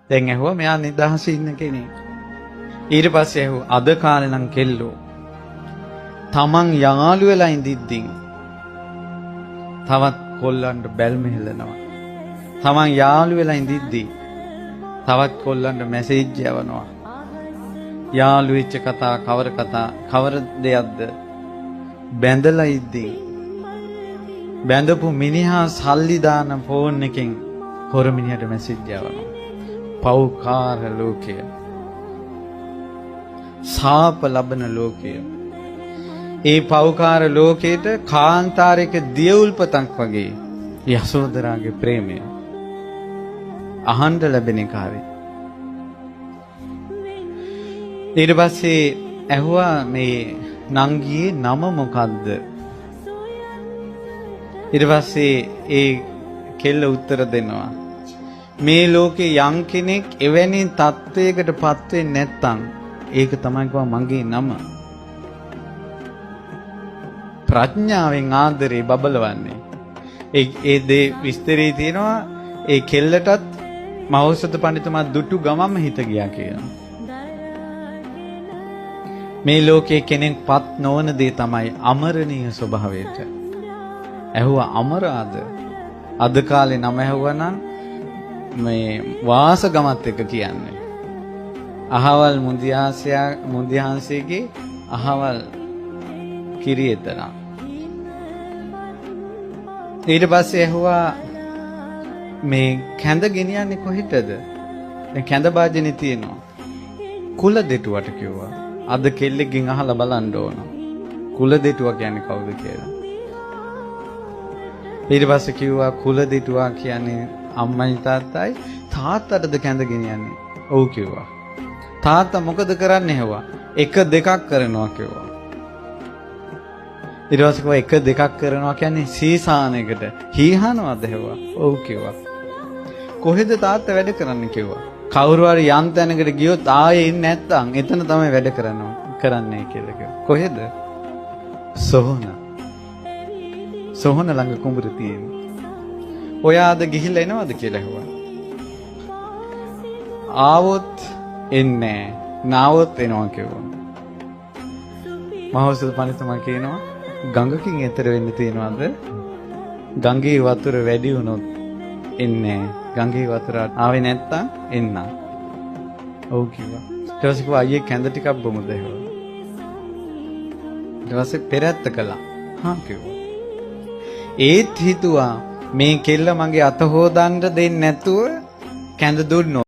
දැන් ඇහුවා මෙයා නිදහසේ ඉන්න කෙනෙක්. ඊට පස්සේ ඇහුවා අද කාලේ නම් කෙල්ලෝ තමන් යාළු වෙලා ඉඳිද්දී තවත් කොල්ලන්ට බැල්ම හෙලනවා. තමන් යාළු වෙලා ඉඳිද්දී තවත් කොල්ලන්ට මැසේජ් යවනවා. යාළු වෙච්ච කතා කවර දෙයක්ද? බැඳලා ඉද්දී බැඳපු මිනිහා සල්ලි දාන ෆෝන් එකෙන් හොර මිනිහට මැසේජ් යවනවා. පෞකාර ලෝකය. සාප ලබන ලෝකය. ඒ පෞකාර ලෝකයට කාන්තාරයක දියවුල්පතක් වගේ යසෝදරාගේ ප්‍රේමය අහන්න ලැබෙන කාර්යය. ඊට පස්සේ ඇහුවා මේ නංගියේ නම මොකද්ද? ඊට පස්සේ ඒ කෙල්ල උත්තර දෙනවා. මේ ලෝකේ යම් කෙනෙක් එවැනි තත්වයකට පත් වෙන්නේ නැත්නම් ඒක තමයි මගේ නම. ප්‍රඥාවෙන් ආදරේ බබලවන්නේ. ඒ දේ විස්තරේ තියෙනවා. ඒ කෙල්ලටත් මහෞෂධ පඬිතුමා දුටු ගමම හිත ගියා කියලා. මේ ලෝකේ කෙනෙක් පත් නොවන දේ තමයි අමරණීය ස්වභාවයට. ඇහුවා අමරාද? අද කාලේ නම ඇහුවනම් මේ වාසගමත් එක කියන්නේ. අහවල් මුන්දිහාන්සේගේ අහවල් කිරියතන. ඊට පස්සේ ඇහුවා මේ කැඳ ගෙනියන්නේ කොහෙටද? දැන් කැඳ වාදනේ තියෙනවා. කුල දෙටුවට කිව්වා. අද කෙල්ලෙක්ගෙන් අහලා බලන්න ඕන. කුල දෙටුවා කියන්නේ කවුද කියලා. ඊට පස්සේ කිව්වා කුල දෙටුවා කියන්නේ අම්මයි තාත්තයි. තාත්තටද කැඳ ගෙනියන්නේ? ඔව් කිව්වා. තාත්තා මොකද කරන්නේ ඇහුවා. 1 2ක් කරනවා කිව්වා. ඊට පස්සේ කිව්වා 1 2ක් කරනවා කියන්නේ සීසානයකට හීහනවද ඇහුවා. ඔව් කිව්වා. කොහෙද තාත්තා වැඩ කරන්නේ කිව්වා. කවුරු හරි යම් තැනකට ගියොත් ආයේ ඉන්නේ නැත්තම් එතන තමයි වැඩ කරන්නේ කියලා කිව්වා. කොහෙද? සොහන ළඟ කුඹුර තියෙනවා. ඔයාද ගිහිල්ලා එනවද කියලා ඇහුවා. ආවොත් එන්නේ නාවොත් එනවා කිව්වා. මහෞෂධ පඬිතුමා කියනවා ගඟකින් එතර වෙන්න තියනවාද? ගඟේ වතුර වැඩි වුණොත් එන්නේ. ගඟේ වතුර ආවේ නැත්තම් එන්න. ඔව් කිව්වා. ඊට පස්සේ කිව්වා අයියේ කැඳ ටිකක් බොමුද එහෙම. ඊට පස්සේ පෙරත්ත කළා. හා කිව්වා. ඒත් හිතුවා මේ කෙල්ල මගේ අත හොදන්න දෙන්නේ නැතුව කැඳ දුන්නොත්